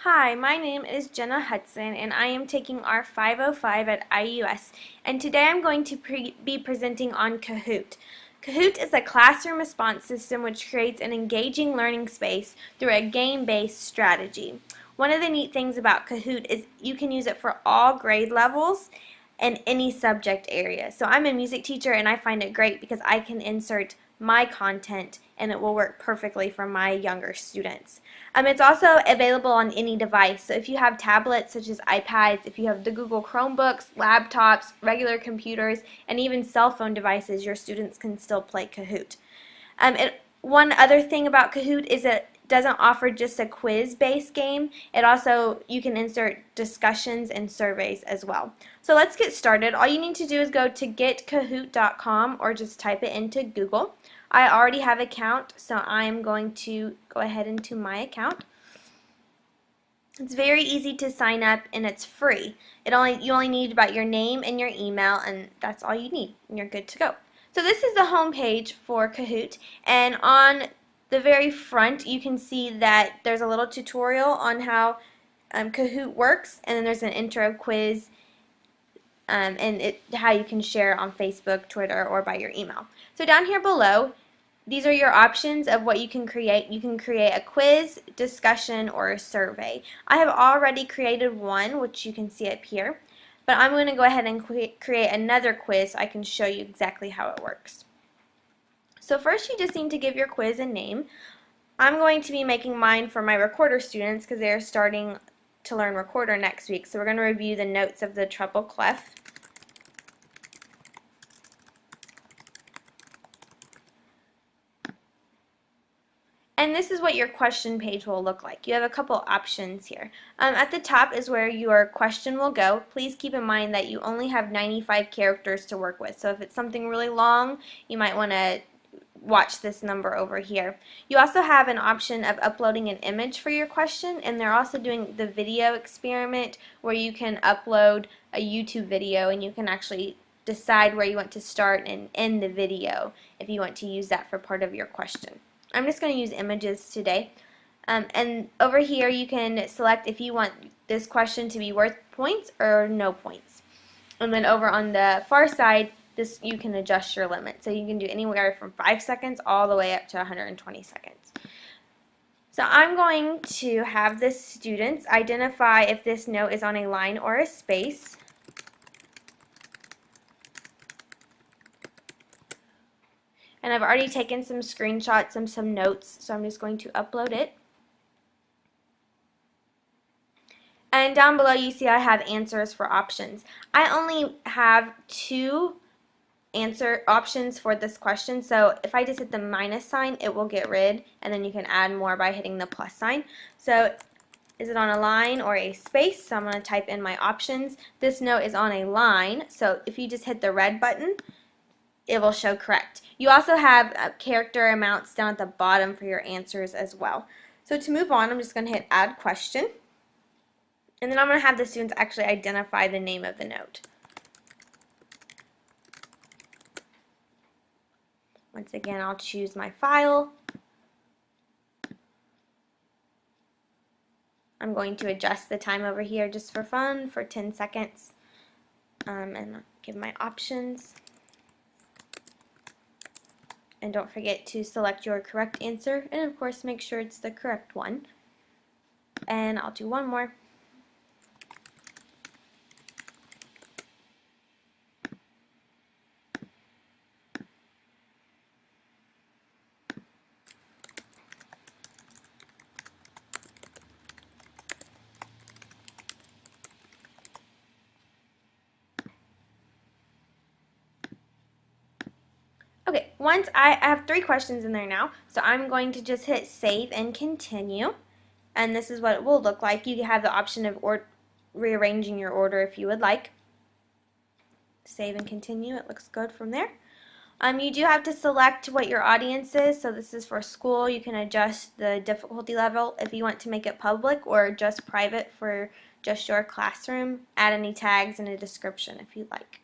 Hi, my name is Jenna Hudson and I am taking our 505 at IUS, and today I'm going to be presenting on Kahoot. Kahoot is a classroom response system which creates an engaging learning space through a game-based strategy. One of the neat things about Kahoot is you can use it for all grade levels and any subject area. So I'm a music teacher and I find it great because I can insert my content and it will work perfectly for my younger students. It's also available on any device. So if you have tablets such as iPads, if you have the Google Chromebooks, laptops, regular computers, and even cell phone devices, your students can still play Kahoot. One other thing about Kahoot is it doesn't offer just a quiz-based game. You can insert discussions and surveys as well. So let's get started. All you need to do is go to getkahoot.com or just type it into Google. I already have an account, so I'm going to go ahead into my account. It's very easy to sign up and it's free. You only need about your name and your email, and that's all you need and you're good to go. So this is the home page for Kahoot, and on the very front you can see that there's a little tutorial on how Kahoot works, and then there's an intro quiz and how you can share on Facebook, Twitter, or by your email. So down here below, these are your options of what you can create. You can create a quiz, discussion, or a survey. I have already created one, which you can see up here, but I'm going to go ahead and create another quiz so I can show you exactly how it works. So first you just need to give your quiz a name. I'm going to be making mine for my recorder students because they're starting to learn recorder next week. So we're going to review the notes of the treble clef. And this is what your question page will look like. You have a couple options here. At the top is where your question will go. Please keep in mind that you only have 95 characters to work with. So if it's something really long, you might want to watch this number over here. You also have an option of uploading an image for your question, and they're also doing the video experiment where you can upload a YouTube video and you can actually decide where you want to start and end the video if you want to use that for part of your question. I'm just going to use images today. And over here you can select if you want this question to be worth points or no points. And then over on the far side, you can adjust your limit. So you can do anywhere from 5 seconds all the way up to 120 seconds. So I'm going to have the students identify if this note is on a line or a space. And I've already taken some screenshots and some notes, so I'm just going to upload it. And down below you see I have answers for options. I only have 2 answer options for this question, so if I just hit the minus sign, it will get rid, and then you can add more by hitting the plus sign. So is it on a line or a space? So I'm going to type in my options. This note is on a line, so if you just hit the red button, it will show correct. You also have character amounts down at the bottom for your answers as well. So to move on, I'm just going to hit add question, and then I'm going to have the students actually identify the name of the note. Once again, I'll choose my file. I'm going to adjust the time over here just for fun for 10 seconds and give my options. And don't forget to select your correct answer, and of course make sure it's the correct one. And I'll do one more. Okay, once I have 3 questions in there now, so I'm going to just hit save and continue, and this is what it will look like. You have the option of rearranging your order if you would like. Save and continue, it looks good from there. You do have to select what your audience is, so this is for school. You can adjust the difficulty level if you want to make it public or just private for just your classroom. Add any tags and a description if you'd like.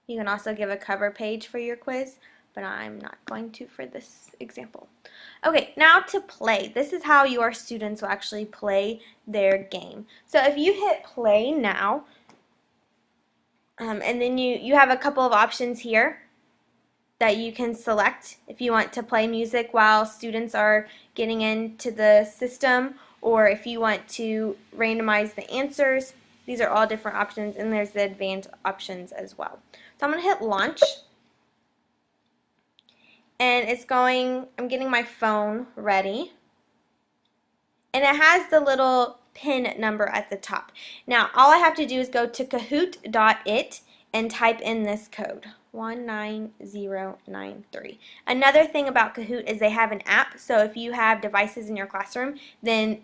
You can also give a cover page for your quiz. but I'm not going to for this example. Okay, now to play. This is how your students will actually play their game. So if you hit play now, and then you have a couple of options here that you can select if you want to play music while students are getting into the system, or if you want to randomize the answers. These are all different options, and there's the advanced options as well. So I'm going to hit launch, and I'm getting my phone ready, and it has the little pin number at the top. Now all I have to do is go to kahoot.it and type in this code, 19093. Another thing about Kahoot is they have an app, so if you have devices in your classroom, then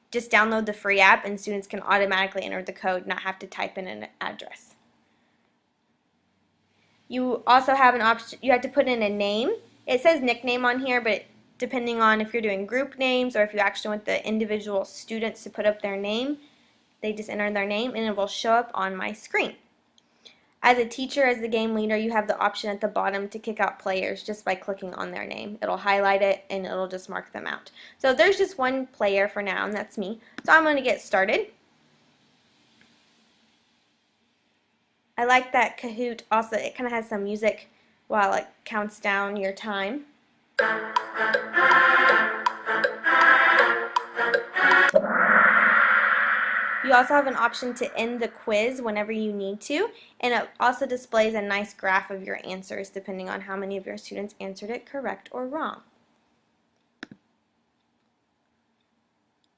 just download the free app and students can automatically enter the code, not have to type in an address. You also have an option, you have to put in a name. It says nickname on here, but depending on if you're doing group names or if you actually want the individual students to put up their name, they just enter their name and it will show up on my screen. As a teacher, as the game leader, you have the option at the bottom to kick out players just by clicking on their name. It'll highlight it and it'll just mark them out. So there's just one player for now, and that's me. So I'm going to get started. I like that Kahoot also, it kind of has some music while it counts down your time. You also have an option to end the quiz whenever you need to, and it also displays a nice graph of your answers depending on how many of your students answered it correct or wrong.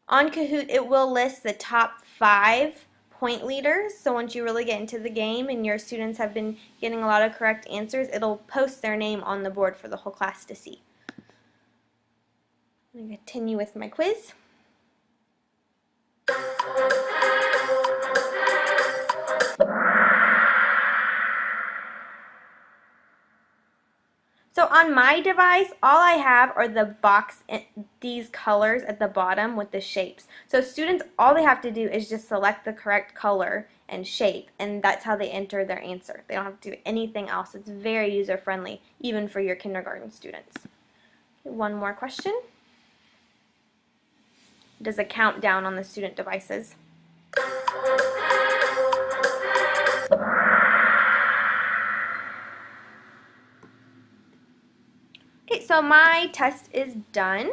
On Kahoot, it will list the top 5 point leaders, so once you really get into the game and your students have been getting a lot of correct answers, it'll post their name on the board for the whole class to see. I'm going to continue with my quiz. So on my device, all I have are the box, these colors at the bottom with the shapes. So students, all they have to do is just select the correct color and shape, and that's how they enter their answer. They don't have to do anything else. It's very user-friendly, even for your kindergarten students. Okay, one more question. Does a countdown on the student devices. Okay, so my test is done.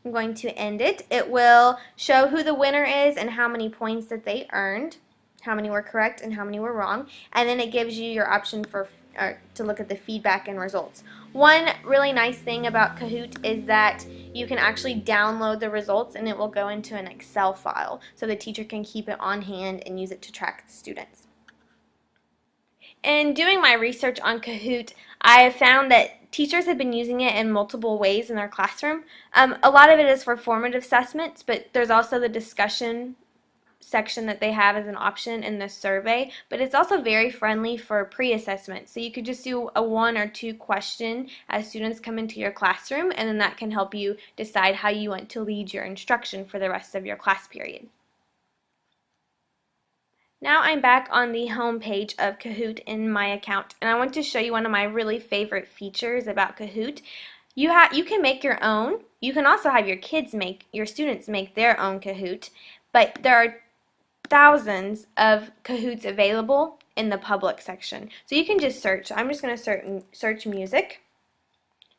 I'm going to end it. It will show who the winner is and how many points that they earned, how many were correct and how many were wrong, and then it gives you your option for to look at the feedback and results. One really nice thing about Kahoot is that you can actually download the results and it will go into an Excel file so the teacher can keep it on hand and use it to track the students. In doing my research on Kahoot, I have found that teachers have been using it in multiple ways in their classroom. A lot of it is for formative assessments, but there's also the discussion section that they have as an option in the survey, but it's also very friendly for pre-assessment. So you could just do a 1 or 2 question as students come into your classroom, and then that can help you decide how you want to lead your instruction for the rest of your class period. Now I'm back on the home page of Kahoot in my account, and I want to show you one of my really favorite features about Kahoot. You can make your own. You can also have your students make their own Kahoot, but there are thousands of Kahoots available in the public section. So you can just search. I'm just going to search music.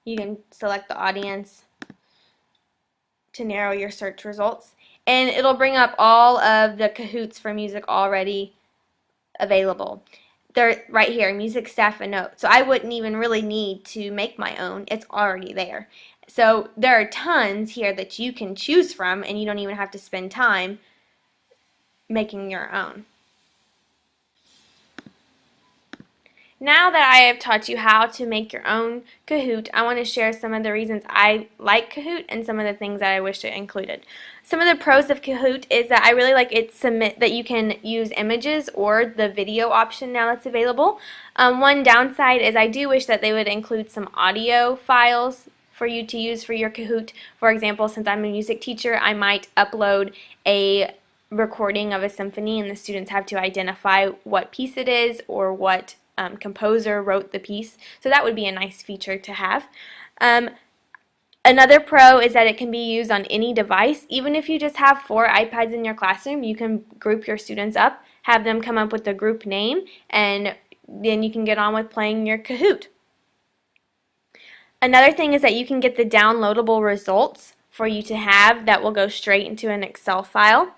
You can select the audience to narrow your search results, and it'll bring up all of the Kahoots for music already available. They're right here, music, staff, and notes. So I wouldn't even really need to make my own. It's already there. So there are tons here that you can choose from, and you don't even have to spend time making your own. Now that I have taught you how to make your own Kahoot, I want to share some of the reasons I like Kahoot and some of the things that I wish it included. Some of the pros of Kahoot is that I really like that you can use images or the video option now that's available. One downside is I do wish that they would include some audio files for you to use for your Kahoot. For example, since I'm a music teacher, I might upload a recording of a symphony and the students have to identify what piece it is or what composer wrote the piece. So that would be a nice feature to have. Another pro is that it can be used on any device. Even if you just have 4 iPads in your classroom, you can group your students up, have them come up with a group name, and then you can get on with playing your Kahoot. Another thing is that you can get the downloadable results for you to have that will go straight into an Excel file.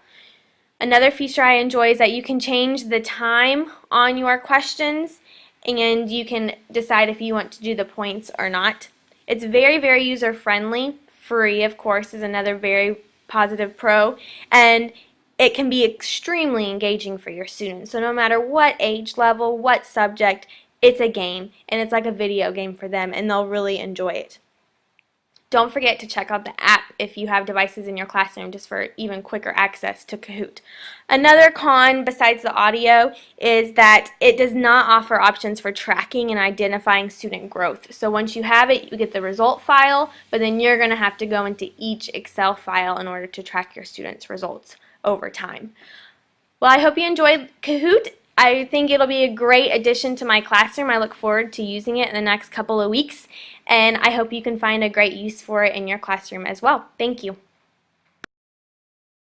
Another feature I enjoy is that you can change the time on your questions, and you can decide if you want to do the points or not. It's very, very user-friendly. Free, of course, is another very positive pro, and it can be extremely engaging for your students. So no matter what age level, what subject, it's a game, and it's like a video game for them, and they'll really enjoy it. Don't forget to check out the app if you have devices in your classroom, just for even quicker access to Kahoot. Another con besides the audio is that it does not offer options for tracking and identifying student growth. So once you have it, you get the result file, but then you're going to have to go into each Excel file in order to track your students' results over time. Well, I hope you enjoyed Kahoot. I think it'll be a great addition to my classroom. I look forward to using it in the next couple of weeks, and I hope you can find a great use for it in your classroom as well. Thank you.